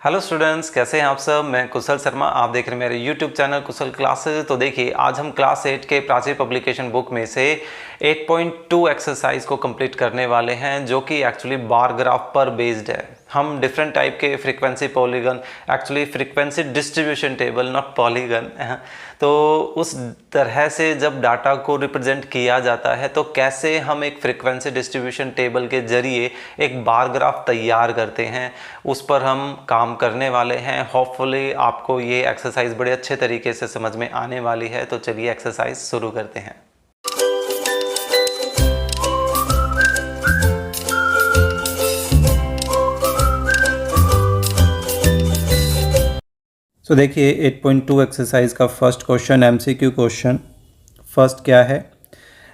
Hello students, कैसे हैं आप सब। मैं कुशल शर्मा, आप देख रहे हैं मेरे यूट्यूब चैनल कुशल क्लासेस। तो देखिए, आज हम क्लास 8 के प्राची पब्लिकेशन बुक में से 8.2 एक्सरसाइज को कंप्लीट करने वाले हैं, जो कि एक्चुअली बार ग्राफ पर बेस्ड है। हम डिफरेंट टाइप के frequency polygon, actually frequency distribution table, not polygon, तो उस तरह से जब डाटा को रिप्रेजेंट किया जाता है तो कैसे हम एक फ्रीक्वेंसी डिस्ट्रीब्यूशन टेबल के जरिए एक बार ग्राफ तैयार करते हैं, उस पर हम काम करने वाले हैं। होपफुली आपको ये एक्सरसाइज बड़े अच्छे तरीके से समझ में आने वाली है। तो चलिए एक्सरसाइज शुरू करते हैं। तो देखिए 8.2 एक्सरसाइज का first question MCQ question. First क्या है,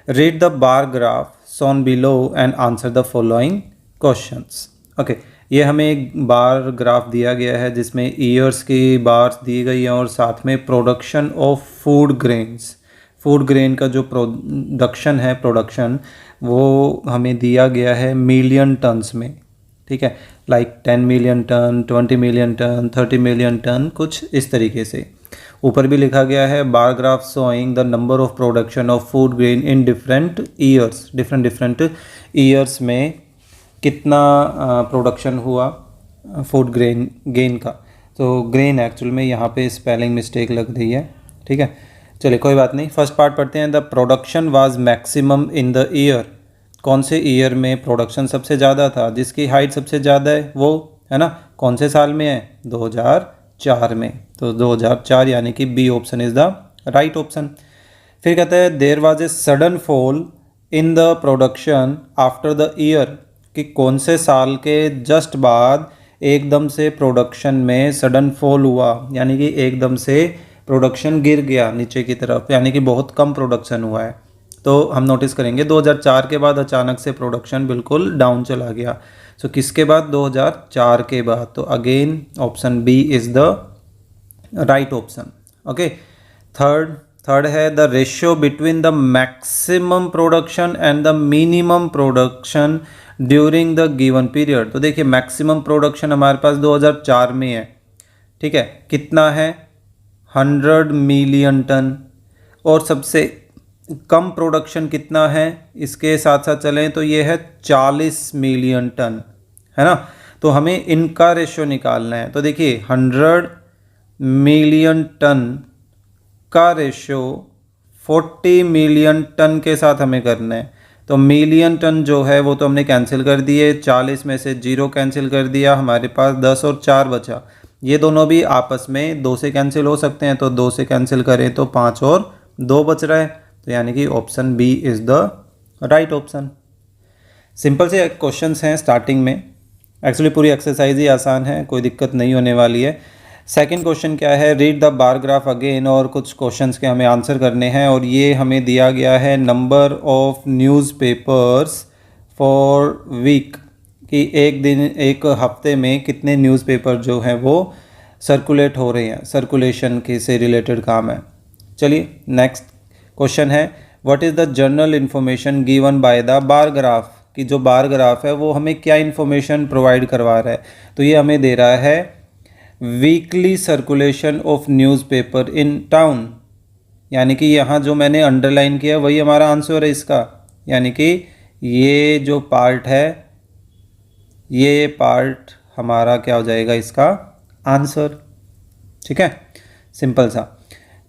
read the bar graph shown below and answer the following questions. Okay, ये हमें एक बार ग्राफ दिया गया है जिसमें ईयर्स की बार्स दी गई हैं और साथ में production of food grains, food grain का जो प्रोडक्शन वो हमें दिया गया है मिलियन टन्स में। ठीक है, like 10 million ton, 20 million ton, 30 million ton, कुछ इस तरीके से। ऊपर भी लिखा गया है bar graph showing the number of production of food grain in different years, different years में कितना प्रोडक्शन हुआ फूड गेन का। तो ग्रेन एक्चुअल में यहाँ पे स्पेलिंग मिस्टेक लग रही है। ठीक है, चलिए कोई बात नहीं। फर्स्ट पार्ट पढ़ते हैं। The production was maximum in the year, कौन से ईयर में प्रोडक्शन सबसे ज़्यादा था, जिसकी हाइट सबसे ज़्यादा है वो, है ना, कौन से साल में है, 2004 में। तो 2004 यानी कि B option is the right option. फिर कहता है there was a sudden fall in the production after the year, कि कौन से साल के जस्ट बाद एकदम से प्रोडक्शन में सडन फॉल हुआ, यानी कि एकदम से प्रोडक्शन गिर गया नीचे की तरफ, यानी कि बहुत कम प्रोडक्शन हुआ है। तो हम नोटिस करेंगे 2004 के बाद अचानक से प्रोडक्शन बिल्कुल डाउन चला गया। सो किसके बाद, 2004 के बाद। तो again option B is the right option. Okay, third है the ratio between the maximum production and the minimum production during the given period. तो देखिए मैक्सिमम प्रोडक्शन हमारे पास 2004 में है। ठीक है, कितना है, 100 मिलियन टन। और सबसे कम प्रोडक्शन कितना है, इसके साथ साथ चलें तो ये है 40 मिलियन टन, है ना। तो हमें इनका रेशियो निकालना है। तो देखिए 100 मिलियन टन का रेशियो 40 मिलियन टन के साथ हमें करना है। तो मिलियन टन जो है वो तो हमने कैंसिल कर दिए, 40 में से 0 कैंसिल कर दिया, हमारे पास 10 और 4 बचा। ये दोनों भी आपस में 2 से कैंसिल हो सकते हैं, तो 2 से कैंसिल करें तो 5 और 2 बच रहा है। तो यानी कि option B is the right option. Simple से क्वेश्चंस हैं स्टार्टिंग में, एक्चुअली पूरी एक्सरसाइज ही आसान है, कोई दिक्कत नहीं होने वाली है। सेकंड क्वेश्चन क्या है, read the bar graph again, और कुछ क्वेश्चंस के हमें आंसर करने हैं। और ये हमें दिया गया है number of newspapers for week, कि एक दिन, एक हफ्ते में कितने न्यूज़पेपर जो हैं वो सर्कुलेट हो रहे हैं, सर्कुलेशन के से रिलेटेड काम है। चलिए नेक्स्ट क्वेश्चन है, what is the general information given by the bar graph, कि जो बार ग्राफ है वो हमें क्या इन्फॉर्मेशन प्रोवाइड करवा रहा है। तो ये हमें दे रहा है weekly circulation of newspaper in town, यानी कि यहाँ जो मैंने अंडरलाइन किया वही हमारा आंसर है इसका, यानी कि ये जो पार्ट है, ये पार्ट हमारा क्या हो जाएगा, इसका आंसर। ठीक है, सिंपल सा।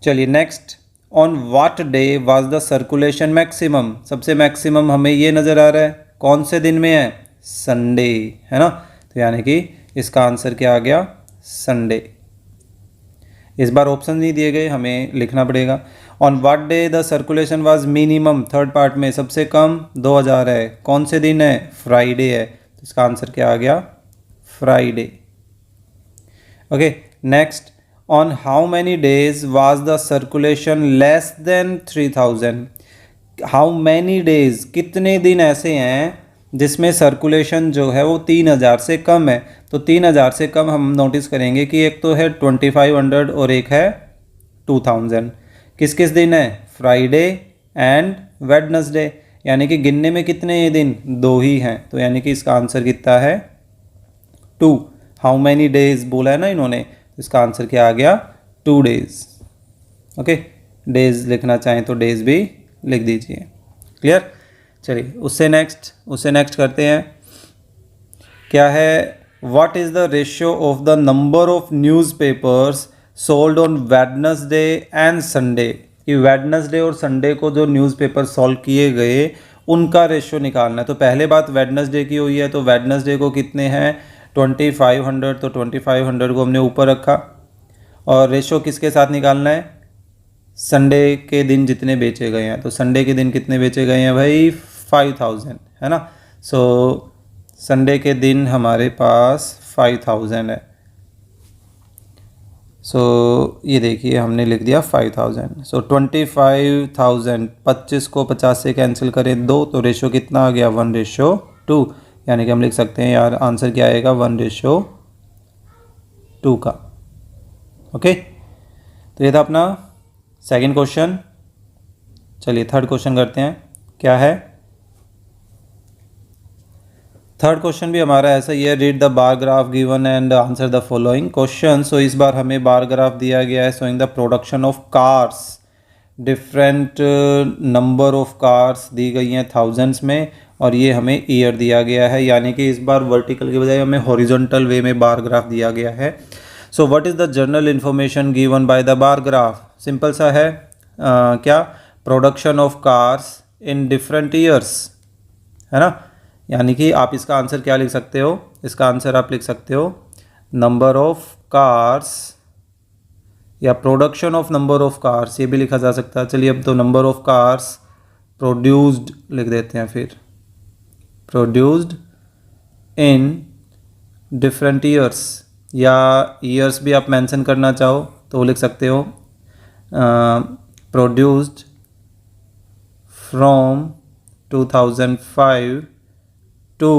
चलिए next, on what day was the circulation maximum, सबसे मैक्सिमम हमें ये नज़र आ रहा है, कौन से दिन में है, संडे, है ना। तो यानी कि इसका आंसर क्या आ गया, संडे। इस बार ऑप्शन नहीं दिए गए, हमें लिखना पड़ेगा। On what day the circulation was minimum, third part में सबसे कम 2000 है, कौन से दिन है, फ्राइडे है। तो इसका आंसर क्या आ गया, Friday. Okay, next, on how many days was the circulation less than 3000, how many days, कितने दिन ऐसे हैं जिसमें सर्कुलेशन जो है वो 3000 से कम है। तो 3000 से कम हम नोटिस करेंगे कि एक तो है 2500 और एक है 2000। किस किस दिन है, फ्राइडे एंड वेडनेसडे, यानी कि गिनने में कितने दिन, 2 ही हैं। तो यानी कि इसका आंसर कितना है, 2। हाउ मैनी डेज बोला है ना इन्होंने, तो इसका आंसर क्या आ गया 2 days। ओके, डेज लिखना चाहें तो डेज भी लिख दीजिए। क्लियर। चलिए उससे नेक्स्ट करते हैं। क्या है, what is the ratio of the number of newspapers sold on Wednesday and Sunday, कि वेडनेसडे और संडे को जो न्यूज़पेपर सोल्व किए गए उनका रेशियो निकालना है। तो पहले बात वेडनेसडे की हुई है, तो वेडनेसडे को कितने हैं 2500, तो 2500 को हमने ऊपर रखा, और रेशियो किसके साथ निकालना है, संडे के दिन जितने बेचे गए हैं। तो संडे के दिन कितने बेचे गए हैं भाई 5000, है ना। सो संडे के दिन हमारे पास 5000 है। सो ये देखिए हमने लिख दिया 5000। सो 25,000, 25 को 50 से कैंसिल करें 2, तो रेशो कितना आ गया 1:2, यानी कि हम लिख सकते हैं यार आंसर क्या आएगा 1:2 का। ओके, तो ये था अपना सेकंड क्वेश्चन। चलिए थर्ड क्वेश्चन करते हैं। क्या है, थर्ड क्वेश्चन भी हमारा ऐसा ही है, read the bar graph given and answer the following question. So इस बार हमें बार ग्राफ दिया गया है showing the production of cars, different number of cars दी गई हैं थाउजेंड्स में, और ये हमें ईयर दिया गया है, यानी कि इस बार वर्टिकल के बजाय हमें हॉरिजॉन्टल वे में बार ग्राफ दिया गया है। सो what is the general information given by the bar graph, simple सा है, क्या, production of cars in different years, है ना। यानी कि आप इसका आंसर क्या लिख सकते हो, इसका आंसर आप लिख सकते हो नंबर ऑफ कार्स, या production of number of cars, ये भी लिखा जा सकता है। चलिए अब तो नंबर ऑफ कार्स प्रोड्यूस्ड लिख देते हैं, फिर प्रोड्यूस्ड इन डिफरेंट ईयर्स, या ईयर्स भी आप मेंशन करना चाहो तो वो लिख सकते हो प्रोड्यूस्ड फ्रॉम 2005 टू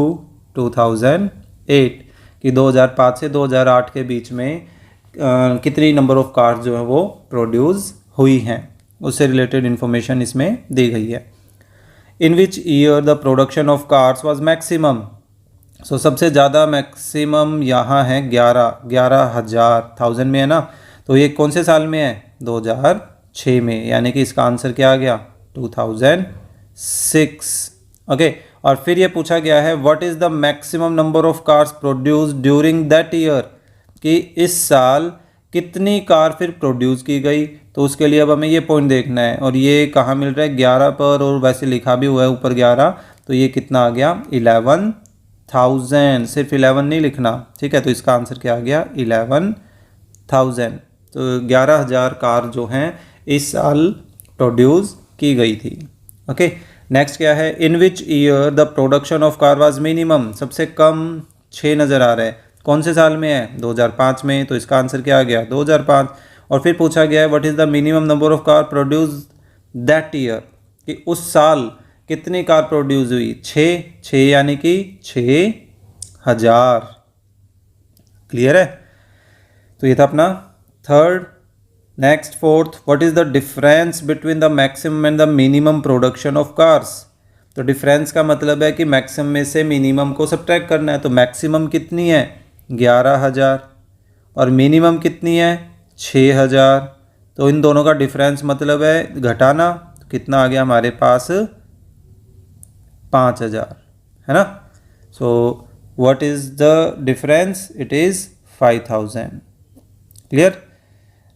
2008, कि 2005 से 2008 के बीच में कितनी नंबर ऑफ कार्स जो है वो प्रोड्यूस हुई हैं, उससे रिलेटेड इन्फॉर्मेशन इसमें दी गई है। In which year the production of cars was maximum, so सबसे ज़्यादा मैक्सिमम यहाँ है 11,000 थाउजेंड में, है ना। तो ये कौन से साल में है 2006 में, यानी कि इसका आंसर क्या आ गया 2006। ओके, और फिर ये पूछा गया है what is the maximum number of cars produced during that year, कि इस साल कितनी कार फिर प्रोड्यूस की गई। तो उसके लिए अब हमें ये पॉइंट देखना है, और ये कहाँ मिल रहा है 11 पर, और वैसे लिखा भी हुआ है ऊपर 11, तो ये कितना आ गया 11,000, सिर्फ 11 नहीं लिखना, ठीक है। तो इसका आंसर क्या आ गया 11,000। तो 11,000 कार जो हैं इस साल प्रोड्यूस की गई थी। ओके, नेक्स्ट क्या है, in which year the production of car was minimum, सबसे कम 6 नज़र आ रहा है, कौन से साल में है 2005 में, तो इसका आंसर क्या आ गया 2005। और फिर पूछा गया है what is the minimum number of car produce that year, कि उस साल कितनी कार प्रोड्यूस हुई 6 यानी कि 6,000। क्लियर है, तो ये था अपना third. Next fourth, what is the difference between the maximum and the minimum production of cars. तो डिफरेंस का मतलब है कि मैक्सिमम में से मिनिमम को सब्ट्रैक्ट करना है। तो मैक्सिमम कितनी है 11,000 और मिनिमम कितनी है 6,000, तो इन दोनों का डिफरेंस मतलब है घटाना, तो कितना आ गया हमारे पास 5,000, है ना। So what is the difference, it is 5,000। Clear.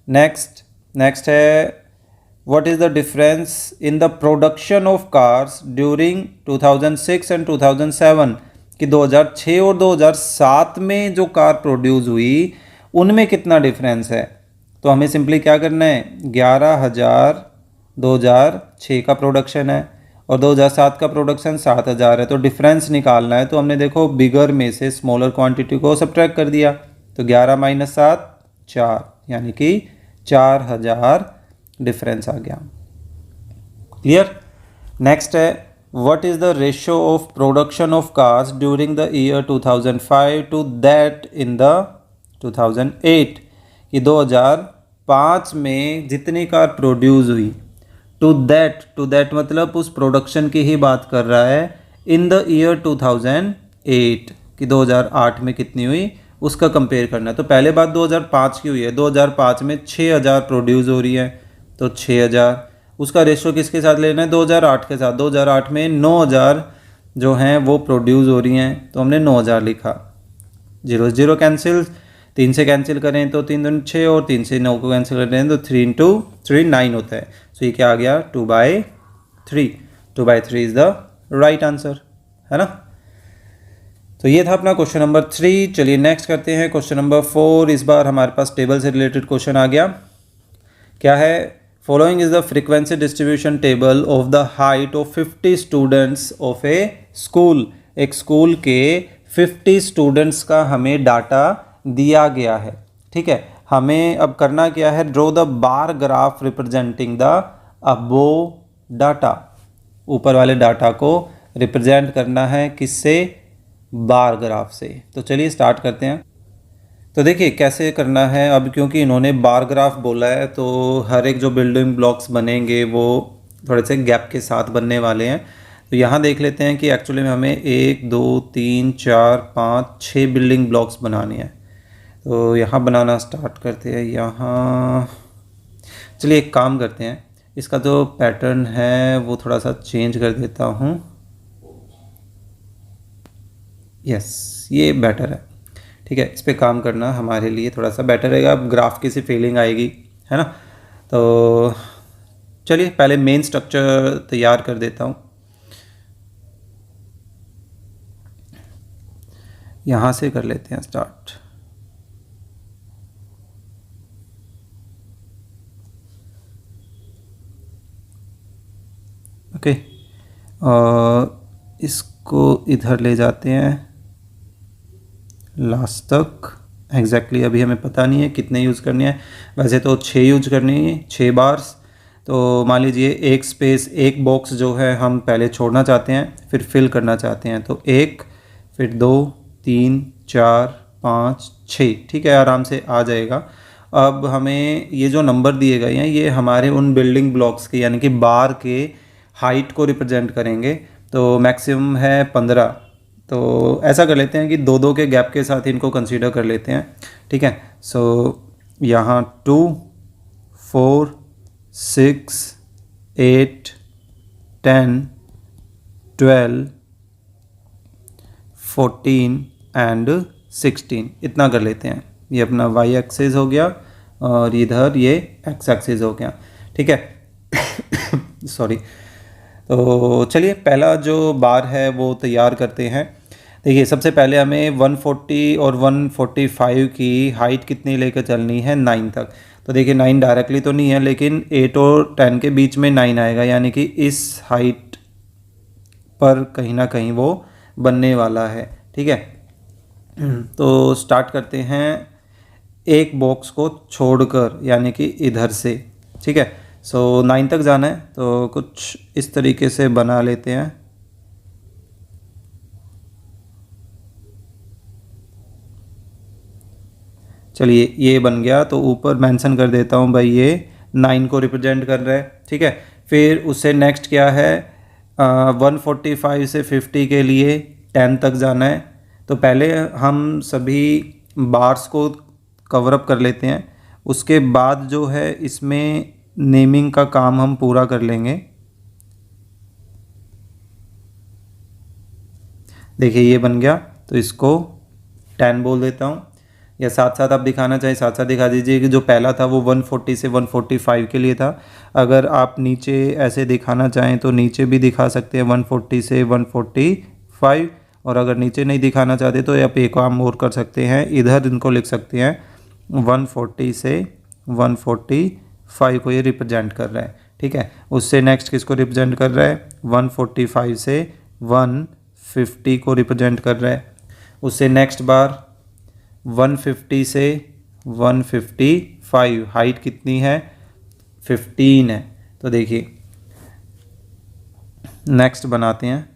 Next है what is the difference in the production of cars during 2006 and 2007, कि 2006 और 2007 में जो कार प्रोड्यूस हुई उनमें कितना डिफरेंस है। तो हमें सिंपली क्या करना है 11,000 2006 का प्रोडक्शन है और 2007 का प्रोडक्शन 7,000 है, तो डिफरेंस निकालना है। तो हमने देखो बिगर में से स्मॉलर क्वांटिटी को सब्ट्रैक्ट कर दिया, तो 11 - 7 4, यानी कि 4,000 डिफरेंस आ गया। क्लियर। नेक्स्ट है what is the ratio of production of cars during the year 2005 to that in the 2008, कि 2005 में जितनी कार प्रोड्यूस हुई, टू दैट मतलब उस प्रोडक्शन की ही बात कर रहा है, इन द ईयर 2008, कि 2008 में कितनी हुई उसका कंपेयर करना है। तो पहले बात 2005 की हुई है, 2005 में 6000 प्रोड्यूस हो रही है, तो 6000 उसका रेशो किसके साथ लेना है, 2008 के साथ। 2008 में 9000 जो हैं वो प्रोड्यूस हो रही हैं, तो हमने 9000 लिखा। 0 0 कैंसिल, 3 से कैंसिल करें तो 3 दूनी 6 और 3 से 9 को कैंसिल करते हैं तो 3 इंटू 3 9 होता है। सो ये क्या आ गया, 2/3। 2/3 इज़ द राइट आंसर, है ना। तो ये था अपना क्वेश्चन नंबर 3। चलिए नेक्स्ट करते हैं क्वेश्चन नंबर 4। इस बार हमारे पास टेबल से रिलेटेड क्वेश्चन आ गया। क्या है, following is the frequency distribution table of the height of 50 students of A school. एक स्कूल के 50 स्टूडेंट्स का हमें डाटा दिया गया है, ठीक है। हमें अब करना क्या है, draw the bar graph representing the above data. ऊपर वाले डाटा को रिप्रेजेंट करना है किससे, बार ग्राफ से। तो चलिए स्टार्ट करते हैं। तो देखिए कैसे करना है, अब क्योंकि इन्होंने बार ग्राफ बोला है तो हर एक जो बिल्डिंग ब्लॉक्स बनेंगे वो थोड़े से गैप के साथ बनने वाले हैं। तो यहाँ देख लेते हैं कि एक्चुअली में हमें 1 2 3 4 5 6 बिल्डिंग ब्लॉक्स बनाने हैं। तो यहाँ बनाना स्टार्ट करते हैं। यहाँ चलिए एक काम करते हैं, इसका जो पैटर्न है वो थोड़ा सा चेंज कर देता हूँ। यस, ये बेटर है, ठीक है। इस पे काम करना हमारे लिए थोड़ा सा बेटर रहेगा। अब ग्राफ की सी फीलिंग आएगी, है ना। तो चलिए पहले मेन स्ट्रक्चर तैयार कर देता हूँ। यहाँ से कर लेते हैं स्टार्ट। ओके, और इसको इधर ले जाते हैं लास्ट तक। एग्जैक्टली अभी हमें पता नहीं है कितने यूज़ करने हैं, वैसे तो 6 यूज करनी है, 6 बार्स। तो मान लीजिए एक स्पेस, एक बॉक्स जो है हम पहले छोड़ना चाहते हैं, फिर फिल करना चाहते हैं। तो 1, फिर 2 3 4 5 6, ठीक है, आराम से आ जाएगा। अब हमें ये जो नंबर दिए गए हैं ये हमारे उन बिल्डिंग ब्लॉक्स के यानी कि बार के हाइट को रिप्रेजेंट करेंगे। तो मैक्सिमम है 15। तो ऐसा कर लेते हैं कि 2 2 के गैप के साथ इनको कंसीडर कर लेते हैं, ठीक है। सो यहाँ 2 4 6 8 10 12 14 एंड 16 इतना कर लेते हैं। ये अपना वाई एक्सिस हो गया और इधर ये एक्स एक्सिस हो गया, ठीक है। सॉरी। तो चलिए पहला जो बार है वो तैयार करते हैं। देखिए सबसे पहले हमें 140 और 145 की हाइट कितनी लेकर चलनी है, 9 तक। तो देखिए 9 डायरेक्टली तो नहीं है, लेकिन 8 और 10 के बीच में 9 आएगा, यानी कि इस हाइट पर कहीं ना कहीं वो बनने वाला है, ठीक है। तो स्टार्ट करते हैं एक बॉक्स को छोड़कर, यानी कि इधर से, ठीक है। सो 9 तक जाना है, तो कुछ इस तरीके से बना लेते हैं। चलिए ये बन गया, तो ऊपर मेंशन कर देता हूँ भाई ये 9 को रिप्रेजेंट कर रहा है, ठीक है। फिर उससे नेक्स्ट क्या है, 145 से 50 के लिए 10 तक जाना है। तो पहले हम सभी बार्स को कवर अप कर लेते हैं, उसके बाद जो है इसमें नेमिंग का काम हम पूरा कर लेंगे। देखिए ये बन गया, तो इसको 10 बोल देता हूँ, या साथ साथ आप दिखाना चाहें साथ साथ दिखा दीजिए कि जो पहला था वो 140 से 145 के लिए था। अगर आप नीचे ऐसे दिखाना चाहें तो नीचे भी दिखा सकते हैं 140 से 145, और अगर नीचे नहीं दिखाना चाहते तो आप एक काम और कर सकते हैं, इधर इनको लिख सकते हैं 140 से 145 को ये रिप्रेजेंट कर रहा है, ठीक है। उससे नेक्स्ट किसको रिप्रेजेंट कर रहा है, 145 से 150 को रिप्रेजेंट कर रहा है। उससे नेक्स्ट बार 150 से 155, हाइट कितनी है, 15 है। तो देखिए नेक्स्ट बनाते हैं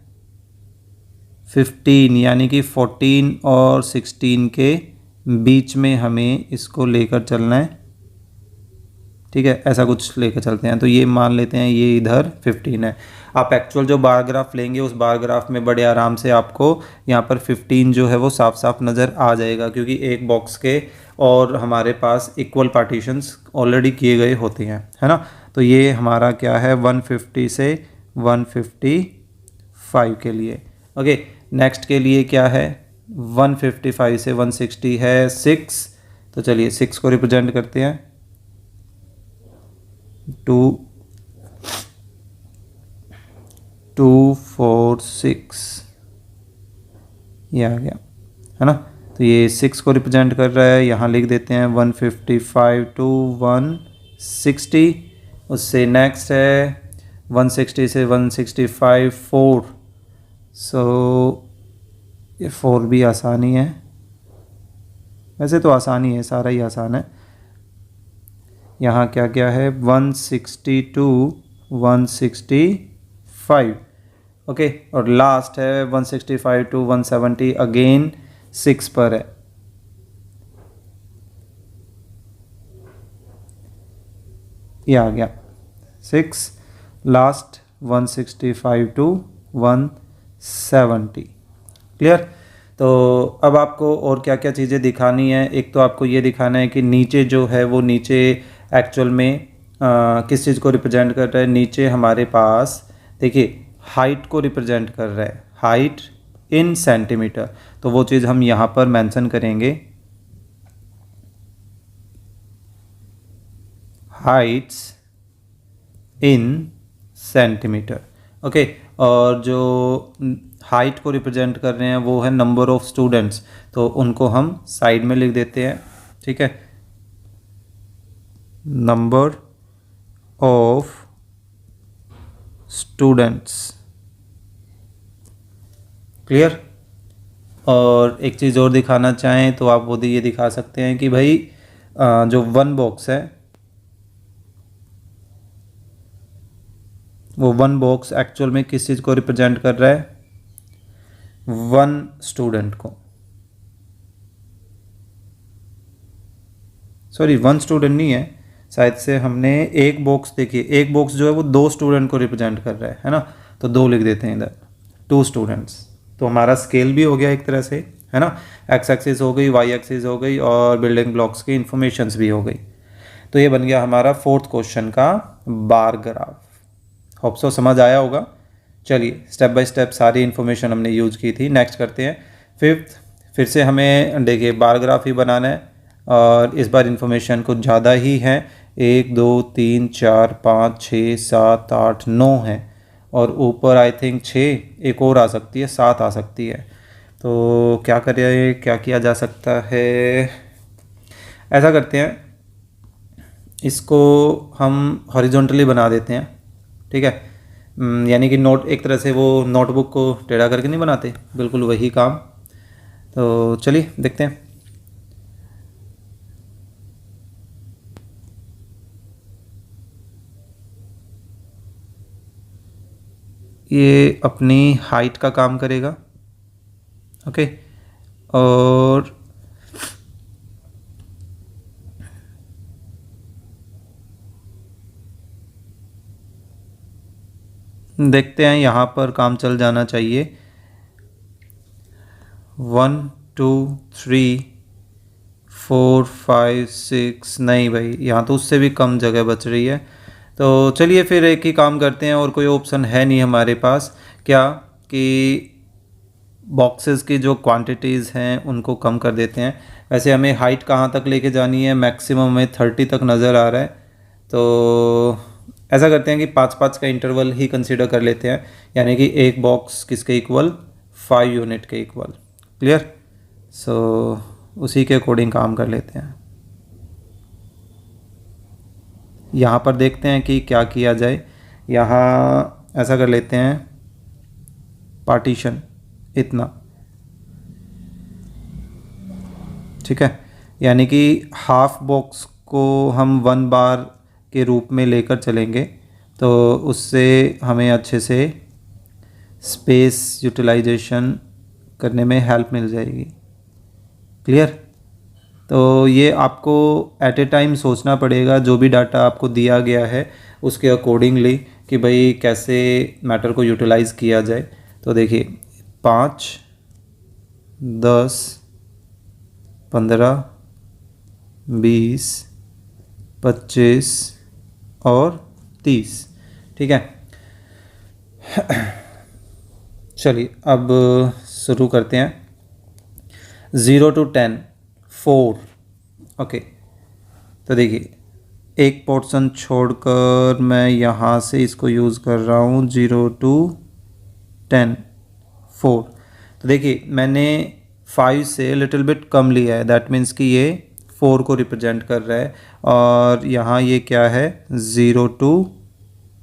15, यानी कि 14 और 16 के बीच में हमें इसको लेकर चलना है, ठीक है, ऐसा कुछ लेकर चलते हैं। तो ये मान लेते हैं ये इधर 15 है। आप एक्चुअल जो बार ग्राफ लेंगे उस बार ग्राफ में बड़े आराम से आपको यहाँ पर 15 जो है वो साफ साफ नज़र आ जाएगा, क्योंकि एक बॉक्स के और हमारे पास इक्वल पार्टीशंस ऑलरेडी किए गए होते हैं, है ना। तो ये हमारा क्या है 150 से 155 के लिए। ओके, नेक्स्ट के लिए क्या है 155 से 160 है 6। तो चलिए 6 को रिप्रेजेंट करते हैं 2 2 4 6, ये आ गया, है ना। तो ये 6 को रिप्रेजेंट कर रहा है, यहाँ लिख देते हैं 155 टू 160। उससे नेक्स्ट है 160 से 165 4। सो ये 4 भी आसानी है, वैसे तो आसानी है, सारा ही आसान है। यहाँ क्या क्या है 160 टू 165, ओके। और लास्ट है 165 टू 170, अगेन 6 पर है। ये आ गया 6, लास्ट 165 टू 170। क्लियर। तो अब आपको और क्या क्या चीज़ें दिखानी है। एक तो आपको ये दिखाना है कि नीचे जो है वो नीचे एक्चुअल में किस चीज़ को रिप्रेजेंट कर रहा है। नीचे हमारे पास देखिए हाइट को रिप्रेजेंट कर रहा है, हाइट इन सेंटीमीटर। तो वो चीज़ हम यहाँ पर मेंशन करेंगे, हाइट्स इन सेंटीमीटर, ओके। और जो हाइट को रिप्रेजेंट कर रहे हैं वो है नंबर ऑफ स्टूडेंट्स, तो उनको हम साइड में लिख देते हैं, ठीक है। Number of students, clear. और एक चीज़ और दिखाना चाहें तो आप वो ये दिखा सकते हैं कि भाई जो 1 बॉक्स है वो 1 बॉक्स एक्चुअल में किस चीज़ को रिप्रेजेंट कर रहा है, 1 स्टूडेंट को, सॉरी 1 स्टूडेंट नहीं है, शायद से हमने एक बॉक्स, देखिए एक बॉक्स जो है वो 2 स्टूडेंट को रिप्रेजेंट कर रहा है ना। तो 2 लिख देते हैं इधर, 2 स्टूडेंट्स। तो हमारा स्केल भी हो गया एक तरह से, है ना। एक्स एक्सिस हो गई, वाई एक्सिस हो गई, और बिल्डिंग ब्लॉक्स की इन्फॉर्मेशंस भी हो गई। तो ये बन गया हमारा 4th क्वेश्चन का बार ग्राफ। होप सो समझ आया होगा। चलिए स्टेप बाय स्टेप सारी इन्फॉर्मेशन हमने यूज की थी। नेक्स्ट करते हैं 5th। फिर से हमें देखिए बार ग्राफ ही बनाना है, और इस बार इन्फॉर्मेशन कुछ ज़्यादा ही है। 1 2 3 4 5 6 7 8 9 है, और ऊपर आई थिंक 6 एक और आ सकती है, 7 आ सकती है। तो क्या करें, क्या किया जा सकता है, ऐसा करते हैं इसको हम हॉरिजॉन्टली बना देते हैं, ठीक है। यानी कि नोट एक तरह से वो नोटबुक को टेढ़ा करके नहीं बनाते, बिल्कुल वही काम। तो चलिए देखते हैं। ये अपनी हाइट का काम करेगा, ओके। और देखते हैं यहाँ पर काम चल जाना चाहिए। 1 2 3 4 5 6, नहीं भाई यहाँ तो उससे भी कम जगह बच रही है। तो चलिए फिर एक ही काम करते हैं, और कोई ऑप्शन है नहीं हमारे पास, क्या कि बॉक्सेस की जो क्वांटिटीज़ हैं उनको कम कर देते हैं। वैसे हमें हाइट कहाँ तक लेके जानी है, मैक्सिमम हमें 30 तक नज़र आ रहा है। तो ऐसा करते हैं कि 5-5 का इंटरवल ही कंसीडर कर लेते हैं, यानी कि एक बॉक्स किसके इक्वल, 5 यूनिट के इक्वल। क्लियर। सो उसी के अकॉर्डिंग काम कर लेते हैं। यहाँ पर देखते हैं कि क्या किया जाए। यहाँ ऐसा कर लेते हैं, पार्टीशन इतना, ठीक है। यानी कि हाफ बॉक्स को हम 1 बार के रूप में लेकर चलेंगे, तो उससे हमें अच्छे से स्पेस यूटिलाइजेशन करने में हेल्प मिल जाएगी। क्लियर। तो ये आपको एट ए टाइम सोचना पड़ेगा, जो भी डाटा आपको दिया गया है उसके अकॉर्डिंगली कि भाई कैसे मैटर को यूटिलाइज़ किया जाए। तो देखिए 5, 10, 15, 20, 25 और 30, ठीक है। चलिए अब शुरू करते हैं। 0 to 10 4, ओके। तो देखिए एक पोर्शन छोड़कर मैं यहाँ से इसको यूज़ कर रहा हूँ 0 to 10 4। तो देखिए मैंने 5 से लिटिल बिट कम लिया है, दैट मीन्स कि ये 4 को रिप्रेजेंट कर रहा है, और यहाँ ये क्या है 0 to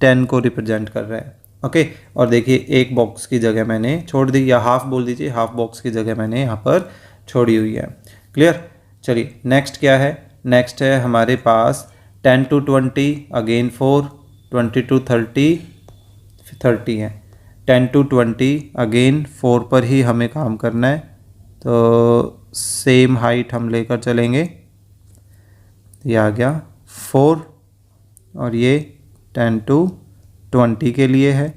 10 को रिप्रेजेंट कर रहा है, ओके। और देखिए एक बॉक्स की जगह मैंने छोड़ दी, या हाफ बोल दीजिए, हाफ बॉक्स की जगह मैंने यहाँ पर छोड़ी हुई है। क्लियर। चलिए नेक्स्ट क्या है, नेक्स्ट है हमारे पास 10 to 20 अगेन 4, 20 to 30 है, 10 to 20 अगेन 4 पर ही हमें काम करना है। तो सेम हाइट हम लेकर चलेंगे, ये आ गया 4, और ये 10 to 20 के लिए है।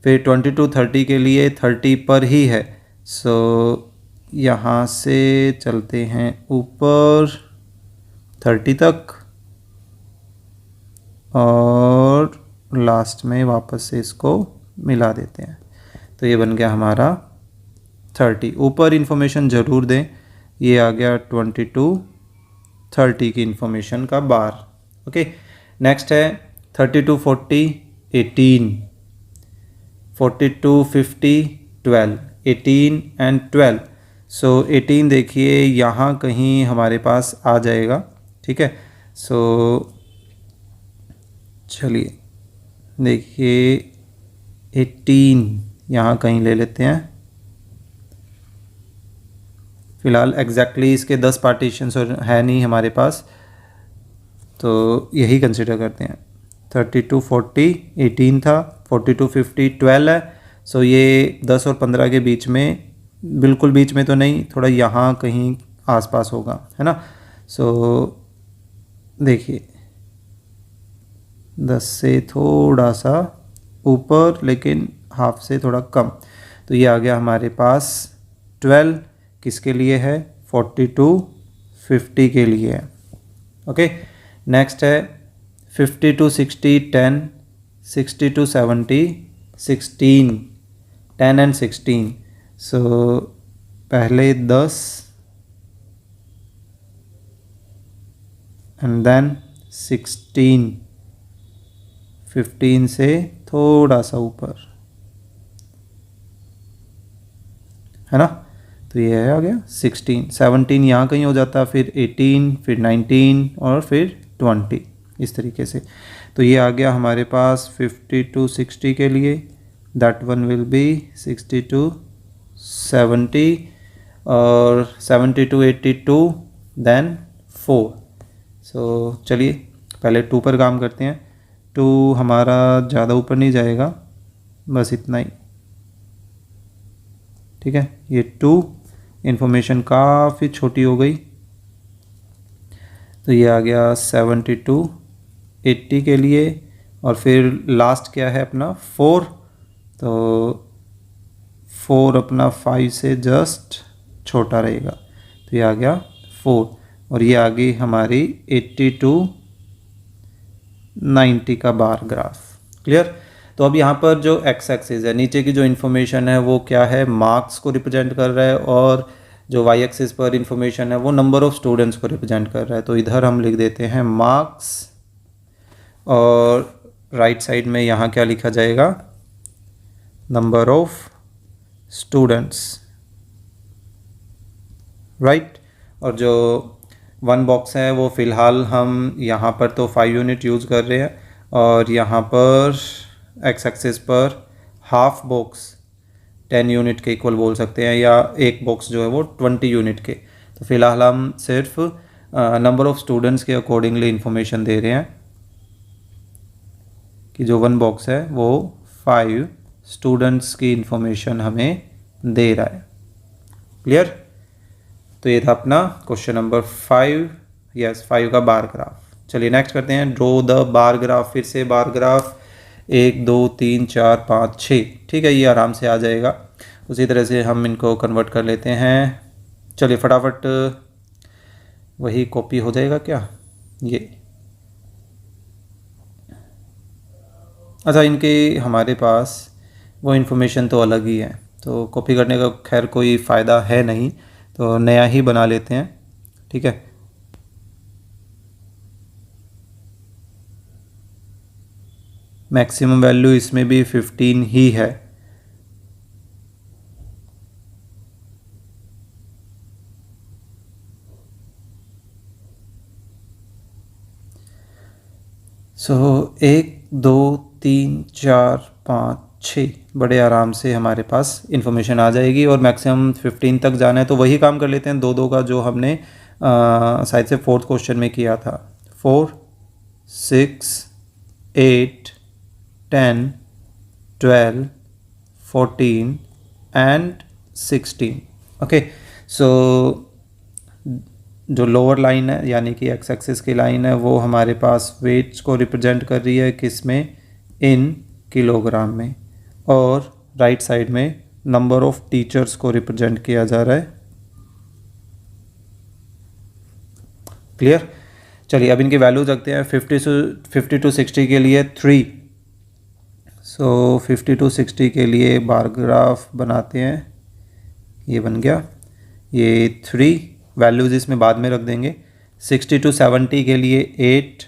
फिर 20 to 30 के लिए 30 पर ही है, सो यहाँ से चलते हैं ऊपर 30 तक, और लास्ट में वापस से इसको मिला देते हैं। तो ये बन गया हमारा 30। ऊपर इन्फॉर्मेशन ज़रूर दें, ये आ गया 20 to 30 की इन्फॉर्मेशन का बार, ओके। नेक्स्ट है 30 to 40 18, 40 to 50 12, 18 एंड 12। सो 18 देखिए यहाँ कहीं हमारे पास आ जाएगा, ठीक है। सो चलिए देखिए 18 यहाँ कहीं ले लेते हैं। फ़िलहाल एग्जैक्टली इसके 10 पार्टीशंस है नहीं हमारे पास, तो यही कंसिडर करते हैं। 30 to 40 18 था, 40 to 50 12 है। सो ये 10 और 15 के बीच में, बिल्कुल बीच में तो नहीं, थोड़ा यहाँ कहीं आसपास होगा, है ना। सो देखिए 10 से थोड़ा सा ऊपर लेकिन हाफ से थोड़ा कम, तो ये आ गया हमारे पास 12 किसके लिए है 40 to 50 के लिए है, ओके। नेक्स्ट है 50 to 60 10, 60 to 70 16, 10 and 16। सो पहले 10 एंड देन 16, 15 से थोड़ा सा ऊपर, है ना। तो ये आ गया 16, 17 यहाँ कहीं हो जाता, फिर 18, फिर 19 और फिर 20, इस तरीके से। तो ये आ गया हमारे पास 50 to 60 के लिए, that one will be 60 to 70, और 70 to 82, देन 4। सो चलिए पहले 2 पर काम करते हैं। 2 हमारा ज़्यादा ऊपर नहीं जाएगा, बस इतना ही, ठीक है। ये 2 इन्फॉर्मेशन काफ़ी छोटी हो गई, तो ये आ गया 70 to 80 के लिए, और फिर लास्ट क्या है अपना 4, तो 4 अपना 5 से जस्ट छोटा रहेगा, तो ये आ गया 4, और ये आ गई हमारी 80 to 90 का बार ग्राफ। क्लियर। तो अब यहाँ पर जो एक्स एक्सिस है, नीचे की जो इन्फॉर्मेशन है वो क्या है, मार्क्स को रिप्रेजेंट कर रहा है, और जो वाई एक्सिस पर इन्फॉर्मेशन है वो नंबर ऑफ़ स्टूडेंट्स को रिप्रेजेंट कर रहा है। तो इधर हम लिख देते हैं मार्क्स, और राइट साइड में यहाँ क्या लिखा जाएगा, नंबर ऑफ स्टूडेंट्स, राइट। और जो 1 बॉक्स है वो फ़िलहाल हम यहाँ पर तो 5 यूनिट यूज़ कर रहे हैं, और यहाँ पर एक्स एक्सिस पर हाफ बॉक्स 10 यूनिट के इक्वल बोल सकते हैं, या एक बॉक्स जो है वो 20 यूनिट के। तो फ़िलहाल हम सिर्फ नंबर ऑफ़ स्टूडेंट्स के अकॉर्डिंगली इन्फॉर्मेशन दे रहे हैं कि जो 1 बॉक्स है वो 5 स्टूडेंट्स की इन्फॉर्मेशन हमें दे रहा है। क्लियर। तो ये था अपना क्वेश्चन नंबर 5, यस 5 का बार ग्राफ। चलिए नेक्स्ट करते हैं, ड्रॉ द बार ग्राफ। फिर से बार ग्राफ 1 2 3 4 5 6, ठीक है, ये आराम से आ जाएगा। उसी तरह से हम इनको कन्वर्ट कर लेते हैं। चलिए फटाफट, वही कॉपी हो जाएगा क्या ये? अच्छा, इनके हमारे पास वो इन्फॉर्मेशन तो अलग ही है, तो कॉपी करने का खैर कोई फ़ायदा है नहीं, तो नया ही बना लेते हैं, ठीक है। मैक्सिमम वैल्यू इसमें भी 15 ही है। सो 1 2 3 4 5 6 बड़े आराम से हमारे पास इन्फॉर्मेशन आ जाएगी, और मैक्सिमम 15 तक जाना है तो वही काम कर लेते हैं, 2 2 का जो हमने शायद से 4th क्वेश्चन में किया था। 4 6 8 10 12 14 एंड 16। ओके, सो जो लोअर लाइन है यानी कि एक्स एक्सिस की लाइन है वो हमारे पास वेट्स को रिप्रेजेंट कर रही है, किस में? इन किलोग्राम में। और राइट साइड में नंबर ऑफ टीचर्स को रिप्रेजेंट किया जा रहा है। क्लियर? चलिए अब इनकी वैल्यूज रखते हैं। 50 to 60 के लिए 3, सो 50 to 60 के लिए बार ग्राफ बनाते हैं। ये बन गया, ये 3 वैल्यूज़ इसमें बाद में रख देंगे। 60 to 70 के लिए 8,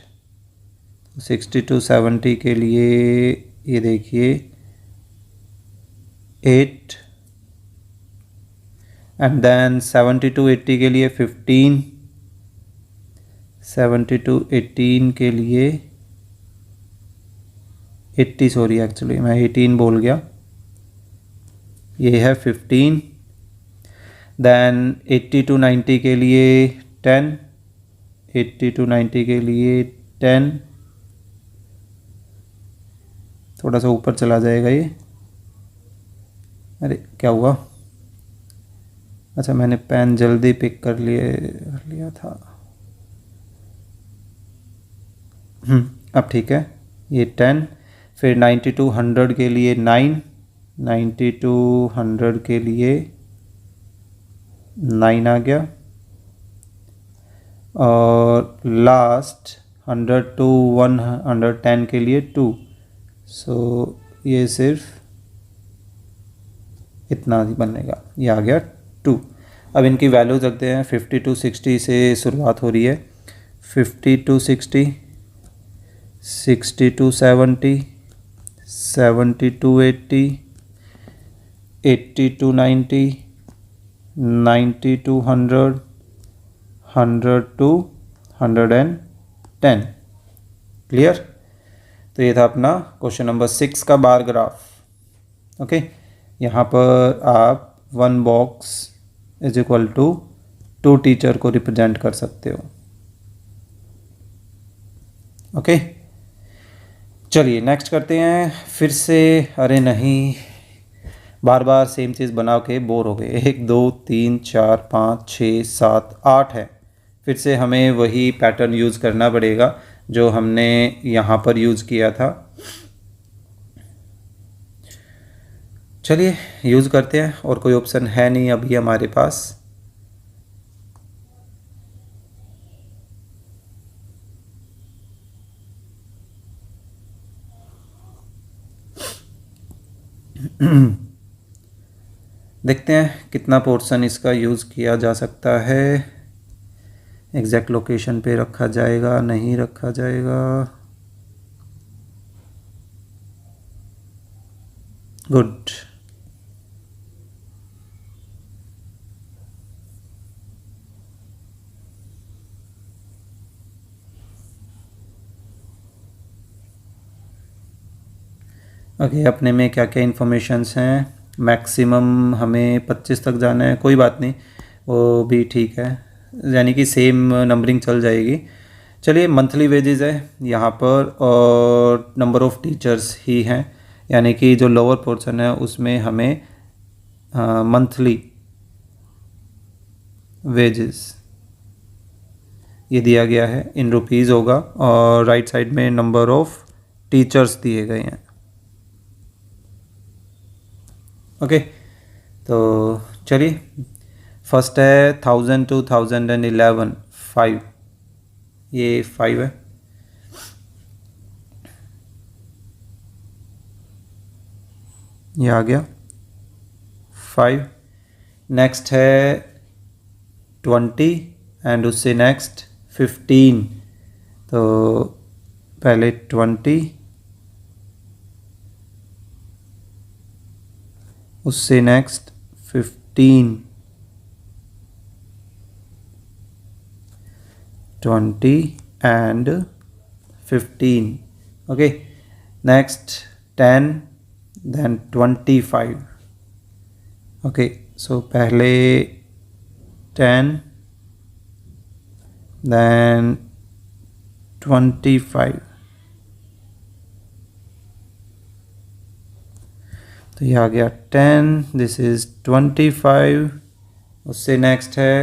60 to 70 के लिए ये देखिए 8, एंड देन 70 to 80 के लिए 15, 70 to 18 के लिए 80, सॉरी एक्चुअली मैं 18 बोल गया, ये है 15। देन 80 to 90 के लिए 10, 80 to 90 के लिए 10, थोड़ा सा ऊपर चला जाएगा ये। अरे क्या हुआ? अच्छा, मैंने पेन जल्दी पिक कर लिया था। अब ठीक है, ये 10। फिर 90 to 100 के लिए 9, 90 to 100 के लिए 9 आ गया, और लास्ट 100 to 110 के लिए 2, सो ये सिर्फ इतना ही बनेगा, ये आ गया 2। अब इनकी वैल्यूज रखते हैं। 50 to 60 से शुरुआत हो रही है। 50 to 60, 60 to 70, 70 to 80, 80 to 90, 90 to 100, 100 to 110। Clear? तो ये था अपना क्वेश्चन नंबर 6 का बार ग्राफ। ओके, यहाँ पर आप 1 box is equal to 2 teacher को रिप्रेजेंट कर सकते हो। ओके, चलिए नेक्स्ट करते हैं। फिर से, अरे नहीं, बार बार सेम चीज़ बना के बोर हो गए। 1 2 3 4 5 6 7 8 है। फिर से हमें वही पैटर्न यूज़ करना पड़ेगा जो हमने यहाँ पर यूज़ किया था। चलिए यूज़ करते हैं, और कोई ऑप्शन है नहीं अभी हमारे पास। देखते हैं कितना पोर्शन इसका यूज़ किया जा सकता है। एग्जैक्ट लोकेशन पे रखा जाएगा, नहीं रखा जाएगा। गुड। ओके, अपने में क्या क्या इन्फॉर्मेशंस हैं। मैक्सिमम हमें 25 तक जाना है, कोई बात नहीं, वो भी ठीक है, यानी कि सेम नंबरिंग चल जाएगी। चलिए, मंथली वेजेस है यहाँ पर, और नंबर ऑफ़ टीचर्स ही हैं, यानी कि जो लोअर पोर्शन है उसमें हमें मंथली वेजेस, ये दिया गया है, इन रुपीज़ होगा, और राइट साइड में नंबर ऑफ टीचर्स दिए गए हैं। ओके, तो चलिए, फर्स्ट है 1000 to 1011, 5, ये 5 है। ये आ गया 5। नेक्स्ट है 20 एंड उससे नेक्स्ट 15, तो पहले 20, उससे next 15, 20 and 15। Okay, next 10 then 25। Okay, so पहले 10 देन 25, तो ये आ गया 10, दिस इज 25, उससे नेक्स्ट है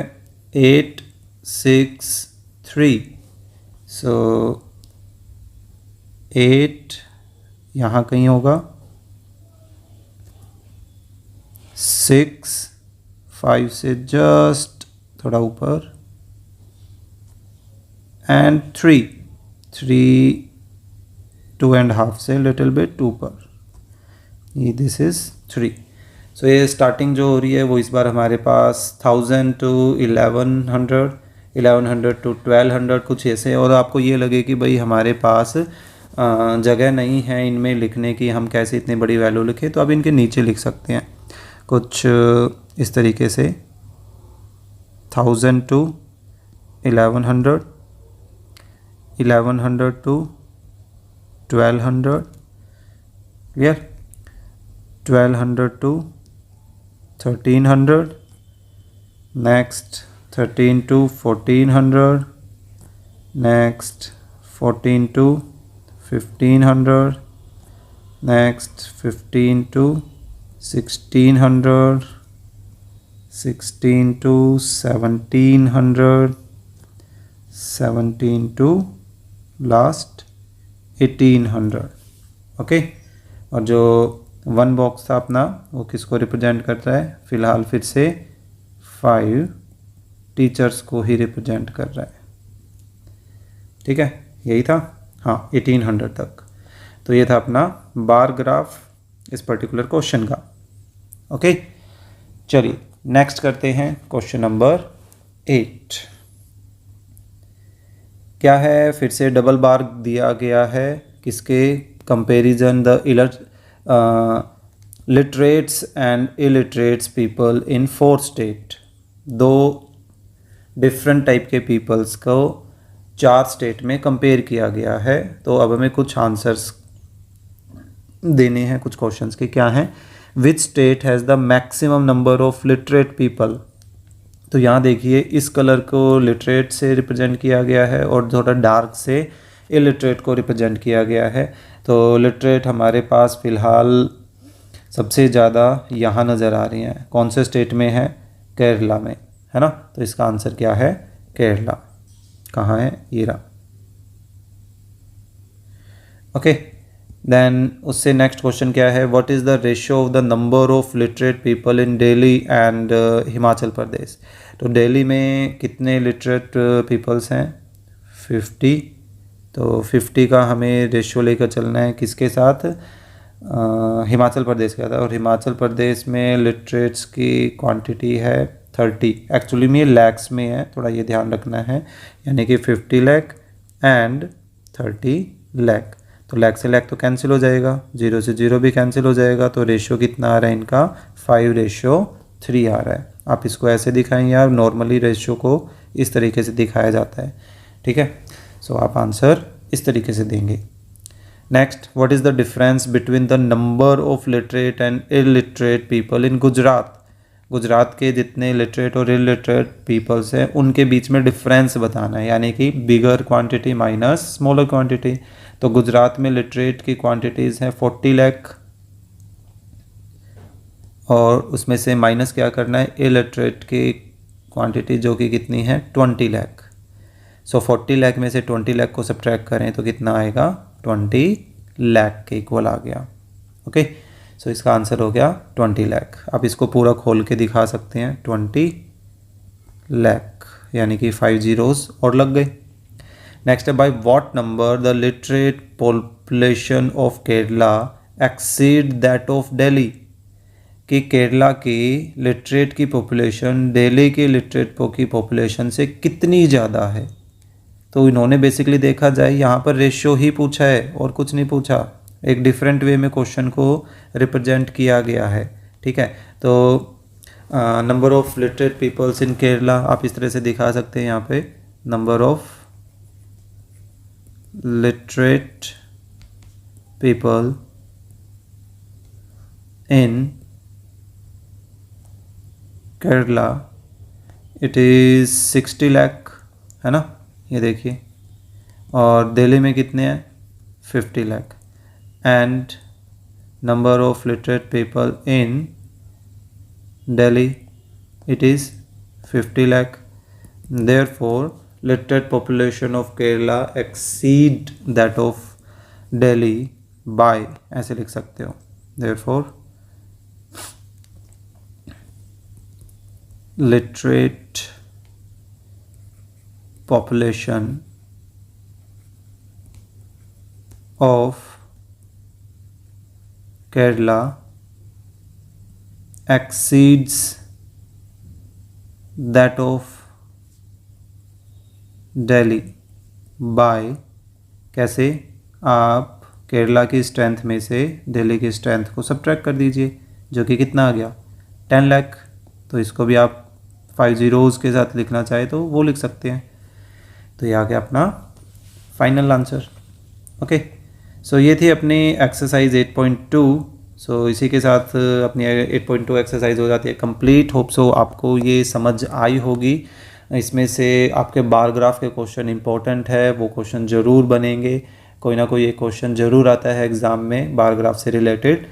8, 6, 3, सो 8 यहाँ कहीं होगा, 6, 5 से जस्ट थोड़ा ऊपर, एंड 3, 2.5 से लिटिल बिट ऊपर, ये दिस इज 3। सो ये स्टार्टिंग जो हो रही है वो इस बार हमारे पास 1000 to 1100, 1100 to 1200 कुछ ऐसे, और आपको ये लगे कि भाई हमारे पास जगह नहीं है इनमें लिखने की, हम कैसे इतनी बड़ी वैल्यू लिखें, तो आप इनके नीचे लिख सकते हैं कुछ इस तरीके से, 1000 to 1100, 1100 to 1200, clear, 1200 to 1300, next 13 to 1400, next 14 to 1500, next 15 to 1600, 16 to 1700, 17 to last 1800। Okay, और जो 1 बॉक्स था अपना वो किसको रिप्रेजेंट करता है, फिलहाल फिर से 5 टीचर्स को ही रिप्रेजेंट कर रहा है। ठीक है, यही था, हाँ 1800 तक। तो ये था अपना बार ग्राफ इस पर्टिकुलर क्वेश्चन का। ओके, चलिए नेक्स्ट करते हैं क्वेश्चन नंबर 8। क्या है, फिर से डबल बार दिया गया है, किसके comparison the literates and illiterates people in 4 state. 2 different type के पीपल्स को 4 स्टेट में कंपेयर किया गया है। तो अब हमें कुछ आंसर्स देने हैं कुछ क्वेश्चंस के। क्या हैं, which state has the maximum number of literate people. तो यहाँ देखिए इस कलर को लिटरेट से रिप्रेजेंट किया गया है और थोड़ा डार्क से इलिटरेट को रिप्रेजेंट किया गया है। तो लिटरेट हमारे पास फ़िलहाल सबसे ज़्यादा यहाँ नज़र आ रही हैं। कौन से स्टेट में है, केरला में, है ना। तो इसका आंसर क्या है, केरला। कहाँ है, ये रहा। ओके, देन उससे नेक्स्ट क्वेश्चन क्या है, what is the ratio of the number of literate people in Delhi and Himachal Pradesh. तो दिल्ली में कितने लिटरेट पीपल्स हैं, 50। तो 50 का हमें रेशियो लेकर चलना है किसके साथ, हिमाचल प्रदेश के साथ। और हिमाचल प्रदेश में लिटरेट्स की क्वांटिटी है 30। एक्चुअली में लैक्स में है, थोड़ा ये ध्यान रखना है, यानी कि 50 लाख एंड 30 लाख। तो लाख से लाख तो कैंसिल हो जाएगा, 0 से 0 भी कैंसिल हो जाएगा। तो रेशियो कितना आ रहा है इनका, 5:3 आ रहा है। आप इसको ऐसे दिखाएं यार, नॉर्मली रेशियो को इस तरीके से दिखाया जाता है। ठीक है, सो आप आंसर इस तरीके से देंगे। Next, what is the difference between the number of literate and illiterate people in Gujarat. Gujarat के जितने लिटरेट और इलिटरेट पीपल्स हैं उनके बीच में डिफरेंस बताना है, यानी कि बिगर क्वांटिटी माइनस स्मॉलर क्वांटिटी। तो गुजरात में लिटरेट की क्वांटिटीज़ हैं 40 लाख, और उसमें से माइनस क्या करना है, इलिटरेट की क्वांटिटी जो कि कितनी है 20 लाख। सो 40 लाख में से 20 लाख को सब्ट्रैक्ट करें तो कितना आएगा 20 लाख के इक्वल आ गया। ओके, सो इसका आंसर हो गया 20 लाख। आप इसको पूरा खोल के दिखा सकते हैं 20 लाख, यानी कि 5 zeros और लग गए। नेक्स्ट है by what number the literate population of Kerala exceed that of Delhi, कि केरला की लिटरेट की पॉपुलेशन दिल्ली के लिटरेट की पॉपुलेशन से कितनी ज़्यादा है। तो इन्होंने बेसिकली देखा जाए यहाँ पर रेशियो ही पूछा है और कुछ नहीं पूछा, एक डिफरेंट वे में क्वेश्चन को रिप्रेजेंट किया गया है। ठीक है, तो number of literate peoples in Kerala आप इस तरह से दिखा सकते हैं यहाँ पे, number of literate people in Kerala it is 60 lakh, है ना, ये देखिए। और दिल्ली में कितने हैं 50 lakh. And number of literate people in Delhi it is 50 lakh. Therefore literate population of Kerala exceed that of Delhi by, ऐसे लिख सकते हो, therefore literate population of Kerala exceeds that of Delhi by, कैसे, आप केरला की स्ट्रेंथ में से दिल्ली की स्ट्रेंथ को सब्ट्रैक्ट कर दीजिए, जो कि कितना आ गया 10 लाख। तो इसको भी आप 5 zeros के साथ लिखना चाहे तो वो लिख सकते हैं। तो ये आ गया अपना फाइनल आंसर। ओके, सो ये थी अपनी एक्सरसाइज 8.2। सो इसी के साथ अपनी 8.2 एक्सरसाइज हो जाती है कंप्लीट। होप सो आपको ये समझ आई होगी। इसमें से आपके बार ग्राफ के क्वेश्चन इंपॉर्टेंट है, वो क्वेश्चन ज़रूर बनेंगे, कोई ना कोई एक क्वेश्चन ज़रूर आता है एग्ज़ाम में बार ग्राफ से रिलेटेड।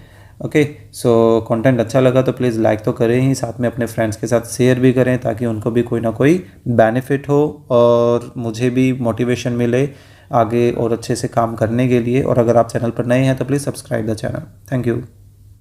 ओके, सो कंटेंट अच्छा लगा तो प्लीज़ लाइक तो करें ही, साथ में अपने फ्रेंड्स के साथ शेयर भी करें ताकि उनको भी कोई ना कोई बेनिफिट हो और मुझे भी मोटिवेशन मिले आगे और अच्छे से काम करने के लिए। और अगर आप चैनल पर नए हैं तो please subscribe the channel. Thank you.